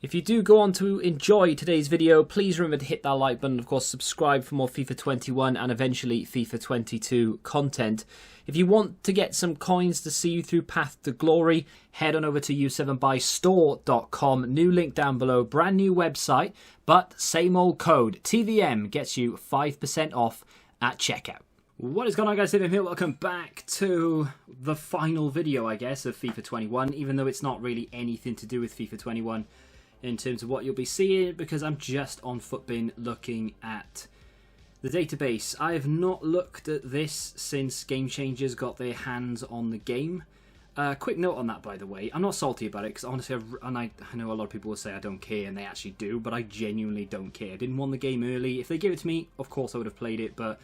If you do go on to enjoy today's video, please remember to hit that like button. Of course, subscribe for more FIFA 21 and eventually FIFA 22 content. If you want to get some coins to see you through Path to Glory, head on over to u7buystore.com. New link down below, brand new website, but same old code. TVM gets you 5% off at checkout. What is going on, guys? Tim here. Welcome back to the final video, I guess, of FIFA 21, even though it's not really anything to do with FIFA 21 in terms of what you'll be seeing, because I'm just on Futbin looking at the database. I have not looked at this since Game Changers got their hands on the game. Quick note on that, by the way. I'm not salty about it, because honestly, I know a lot of people will say I don't care, and they actually do, but I genuinely don't care. I didn't want the game early. If they gave it to me, of course I would have played it, but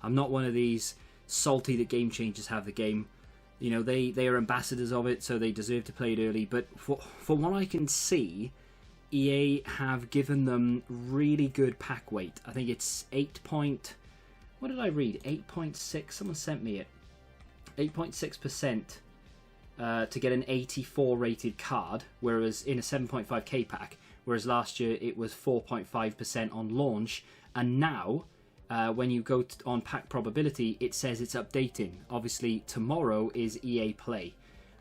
I'm not one of these salty that Game Changers have the game. You know, they are ambassadors of it, so they deserve to play it early, but for what I can see, EA have given them really good pack weight. I think it's 8 point... What did I read? 8.6. Someone sent me it. 8.6% to get an 84 rated card, whereas in a 7.5k pack, whereas last year it was 4.5% on launch, and now when you go on pack probability, it says it's updating. Obviously, tomorrow is EA Play,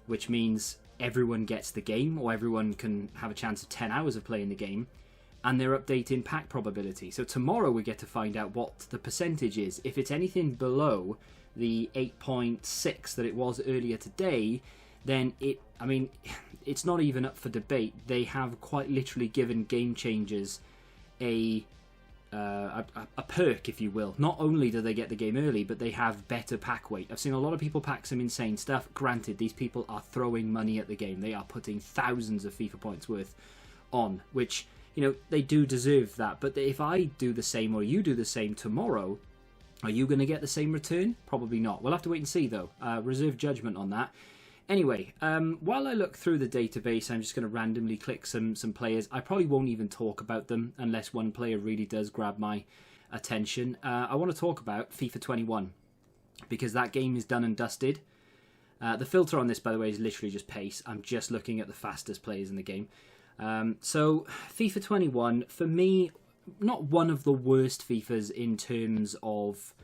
which means everyone gets the game, or everyone can have a chance of 10 hours of playing the game, and they're updating pack probability. So tomorrow we get to find out what the percentage is. If it's anything below the 8.6 that it was earlier today, then it's not even up for debate. They have quite literally given Game Changers a perk, if you will. Not only do they get the game early, but they have better pack weight. I've seen a lot of people pack some insane stuff. Granted, these people are throwing money at the game. They are putting thousands of FIFA points worth on, which, you know, they do deserve that. But if I do the same, or you do the same tomorrow, are you going to get the same return? Probably not. We'll have to wait and see, though. Reserve judgment on that. Anyway, while I look through the database, I'm just going to randomly click some players. I probably won't even talk about them unless one player really does grab my attention. I want to talk about FIFA 21 because that game is done and dusted. The filter on this, by the way, is literally just pace. I'm just looking at the fastest players in the game. So FIFA 21, for me, not one of the worst FIFAs in terms of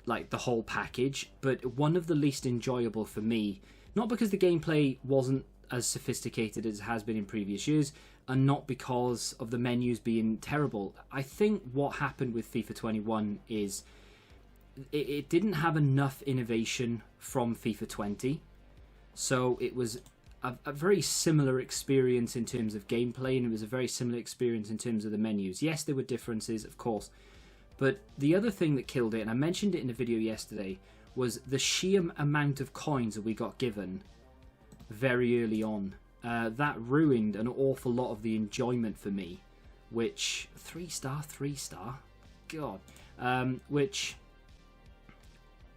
like the whole package, but one of the least enjoyable for me. Not because the gameplay wasn't as sophisticated as it has been in previous years, and not because of the menus being terrible. I think what happened with FIFA 21 is it didn't have enough innovation from FIFA 20. So it was a very similar experience in terms of gameplay, and it was a very similar experience in terms of the menus. Yes, there were differences, of course. But the other thing that killed it, and I mentioned it in a video yesterday, was the sheer amount of coins that we got given very early on. That ruined an awful lot of the enjoyment for me, which... 3-star? God. Which...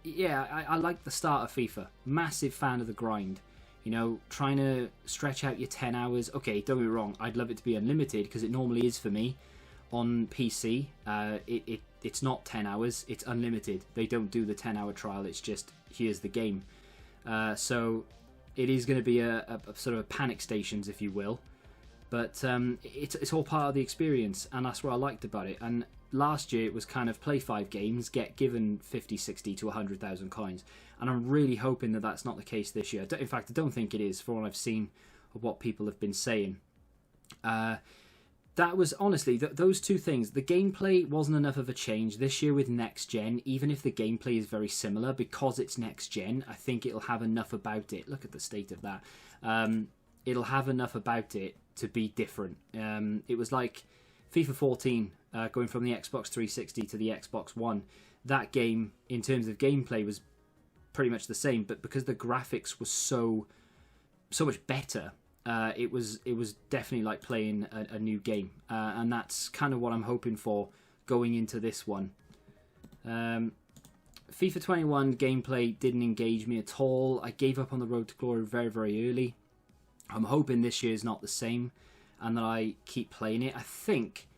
Yeah, I like the start of FIFA. Massive fan of the grind. You know, trying to stretch out your 10 hours. Okay, don't get me wrong, I'd love it to be unlimited, because it normally is for me. On PC, it's not 10 hours, it's unlimited. They don't do the 10-hour trial, it's just, here's the game. So it is going to be a sort of a panic stations, if you will. But it's all part of the experience, and that's what I liked about it. And last year it was kind of play 5 games, get given 50, 60 to 100,000 coins. And I'm really hoping that that's not the case this year. In fact, I don't think it is, for what I've seen of what people have been saying. That was, honestly, those two things. The gameplay wasn't enough of a change this year with next gen, even if the gameplay is very similar, because it's next gen. I think it'll have enough about it. Look at the state of that. It'll have enough about it to be different. It was like FIFA 14 going from the Xbox 360 to the Xbox One. That game, in terms of gameplay, was pretty much the same, but because the graphics were so much better, it was definitely like playing a new game, and that's kind of what I'm hoping for going into this one. FIFA 21 gameplay didn't engage me at all. I gave up on the Road to Glory very, very early. I'm hoping this year is not the same, and that I keep playing it. I think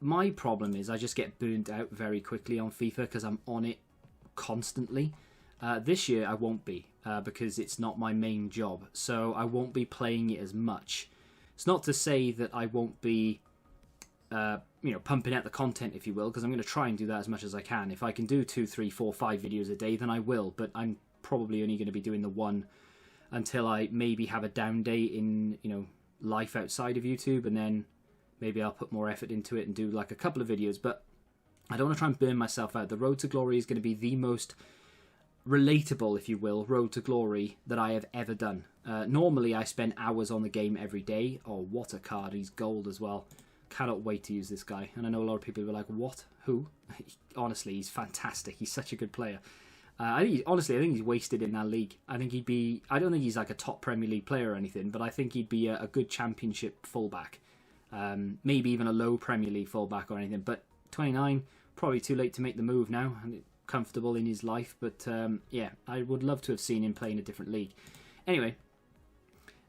my problem is I just get burnt out very quickly on FIFA because I'm on it constantly. This year I won't be, because it's not my main job, so I won't be playing it as much. It's not to say that I won't be, pumping out the content, if you will, because I'm going to try and do that as much as I can. If I can do 2, 3, 4, 5 videos a day, then I will. But I'm probably only going to be doing the one until I maybe have a down day in, life outside of YouTube, and then maybe I'll put more effort into it and do like a couple of videos. But I don't want to try and burn myself out. The Road to Glory is going to be the most relatable, if you will, Road to Glory that I have ever done. Normally I spend hours on the game every day. Oh, what a card. He's gold as well. Cannot wait to use this guy. And I know a lot of people were like, what? Who? Honestly, he's fantastic. He's such a good player. I think he's wasted in that league. I don't think he's like a top Premier League player or anything, but I think he'd be a good Championship fullback. Maybe even a low Premier League fullback or anything. But 29, probably too late to make the move now. And comfortable in his life. But yeah, I would love to have seen him play in a different league. Anyway,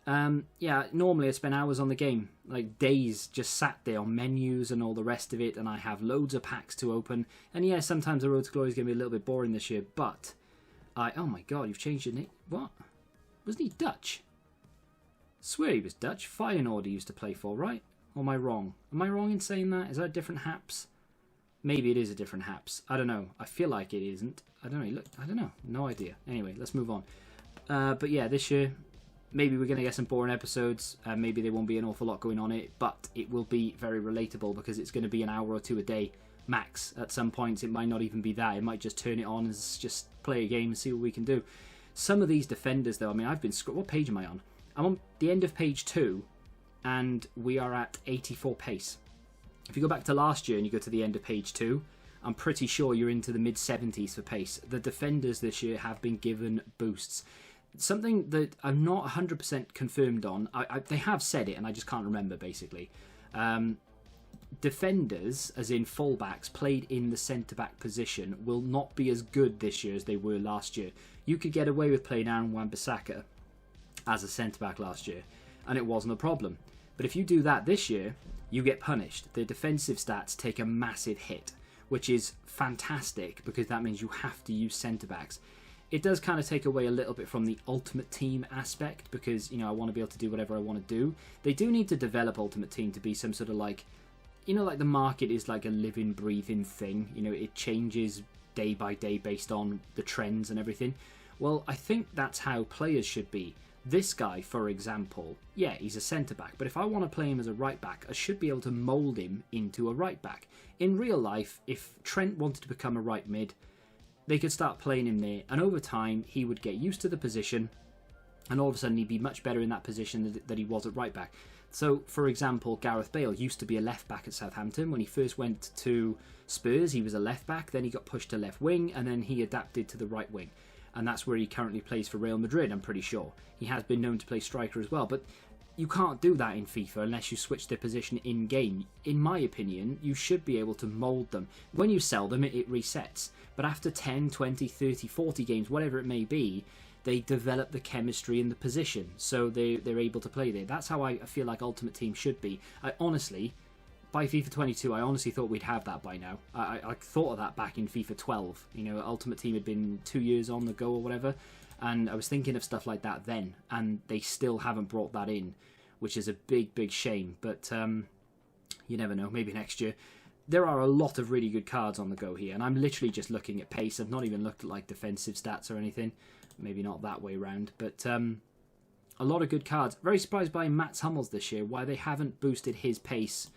yeah, normally I spend hours on the game, like days just sat there on menus and all the rest of it, and I have loads of packs to open. And yeah, sometimes the Road to Glory is going to be a little bit boring this year, but oh my god, you've changed your name. What? Wasn't he Dutch? I swear he was Dutch. Feyenoord he used to play for, right? Or am I wrong? Am I wrong in saying that? Is that a different Haps? Maybe it is a different Haps. I don't know. I feel like it isn't. I don't know. Look, I don't know. No idea. Anyway, let's move on. But yeah, this year, maybe we're going to get some boring episodes. Maybe there won't be an awful lot going on it, but it will be very relatable because it's going to be an hour or two a day max. At some points, it might not even be that. It might just turn it on and just play a game and see what we can do. Some of these defenders, though, I mean, I've been... What page am I on? I'm on the end of page 2, and we are at 84 pace. If you go back to last year and you go to the end of page 2, I'm pretty sure you're into the mid-70s for pace. The defenders this year have been given boosts. Something that I'm not 100% confirmed on. They have said it, and I just can't remember, basically. Defenders, as in fullbacks, played in the centre-back position will not be as good this year as they were last year. You could get away with playing Aaron Wan-Bissaka as a centre-back last year, and it wasn't a problem. But if you do that this year, you get punished. The defensive stats take a massive hit, which is fantastic because that means you have to use centre-backs. It does kind of take away a little bit from the Ultimate Team aspect because, I want to be able to do whatever I want to do. They do need to develop Ultimate Team to be some sort of like, like the market is like a living, breathing thing. It changes day by day based on the trends and everything. Well, I think that's how players should be. This guy, for example, yeah, he's a centre-back, but if I want to play him as a right-back, I should be able to mould him into a right-back. In real life, if Trent wanted to become a right mid, they could start playing him there, and over time, he would get used to the position, and all of a sudden, he'd be much better in that position that he was at right-back. So, for example, Gareth Bale used to be a left-back at Southampton. When he first went to Spurs, he was a left-back, then he got pushed to left wing, and then he adapted to the right wing. And that's where he currently plays for Real Madrid, I'm pretty sure. He has been known to play striker as well, but you can't do that in FIFA unless you switch their position in-game. In my opinion, you should be able to mould them. When you sell them, it resets. But after 10, 20, 30, 40 games, whatever it may be, they develop the chemistry in the position, so they're able to play there. That's how I feel like Ultimate Team should be. By FIFA 22, I honestly thought we'd have that by now. I thought of that back in FIFA 12. Ultimate Team had been 2 years on the go or whatever, and I was thinking of stuff like that then, and they still haven't brought that in, which is a big, big shame. But you never know, maybe next year. There are a lot of really good cards on the go here, and I'm literally just looking at pace. I've not even looked at like defensive stats or anything. Maybe not that way round, but a lot of good cards. Very surprised by Mats Hummels this year. Why they haven't boosted his pace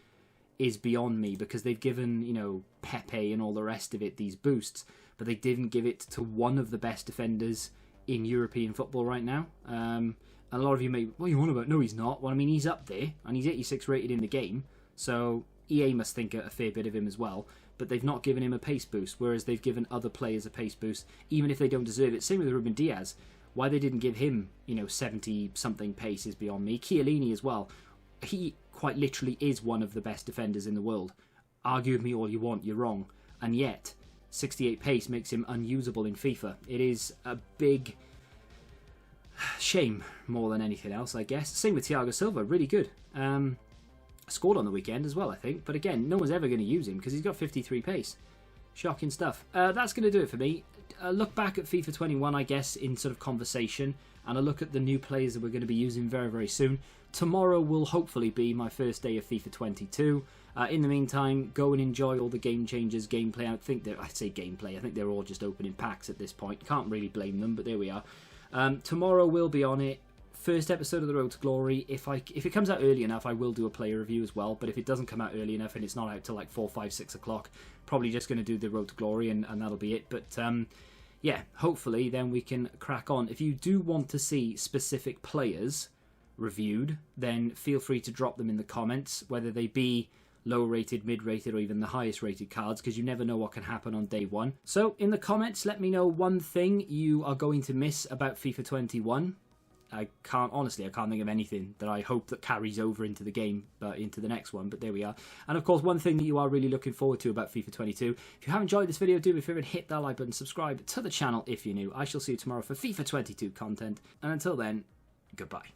is beyond me, because they've given, Pepe and all the rest of it these boosts, but they didn't give it to one of the best defenders in European football right now. And a lot of you may, what are you on about? No, he's not. Well, I mean, he's up there, and he's 86 rated in the game, so EA must think a fair bit of him as well, but they've not given him a pace boost, whereas they've given other players a pace boost, even if they don't deserve it. Same with Ruben Diaz. Why they didn't give him, 70-something pace is beyond me. Chiellini as well. He quite literally is one of the best defenders in the world. Argue with me all you want, you're wrong. And yet, 68 pace makes him unusable in FIFA. It is a big shame more than anything else, I guess. Same with Thiago Silva, really good. Scored on the weekend as well, I think. But again, no one's ever going to use him because he's got 53 pace. Shocking stuff. That's going to do it for me. a look back at FIFA 21, I guess, in sort of conversation, and a look at the new players that we're going to be using very, very soon. Tomorrow will hopefully be my first day of FIFA 22. In the meantime, go and enjoy all the game changes, gameplay. I think I say gameplay, I think they're all just opening packs at this point. Can't really blame them, but there we are. Tomorrow we'll be on it. First episode of the Road to Glory. If it comes out early enough, I will do a player review as well. But if it doesn't come out early enough and it's not out till like 4, 5, 6 o'clock, probably just going to do the Road to Glory and that'll be it. But yeah, hopefully then we can crack on. If you do want to see specific players reviewed, then feel free to drop them in the comments, whether they be low rated, mid rated, or even the highest rated cards, because you never know what can happen on day one. So in the comments, let me know one thing you are going to miss about FIFA 21. I can't think of anything that I hope that carries over into the game, into the next one, but there we are. And of course, one thing that you are really looking forward to about FIFA 22, if you have enjoyed this video, do me a favour and hit that like button, subscribe to the channel if you're new. I shall see you tomorrow for FIFA 22 content, and until then, goodbye.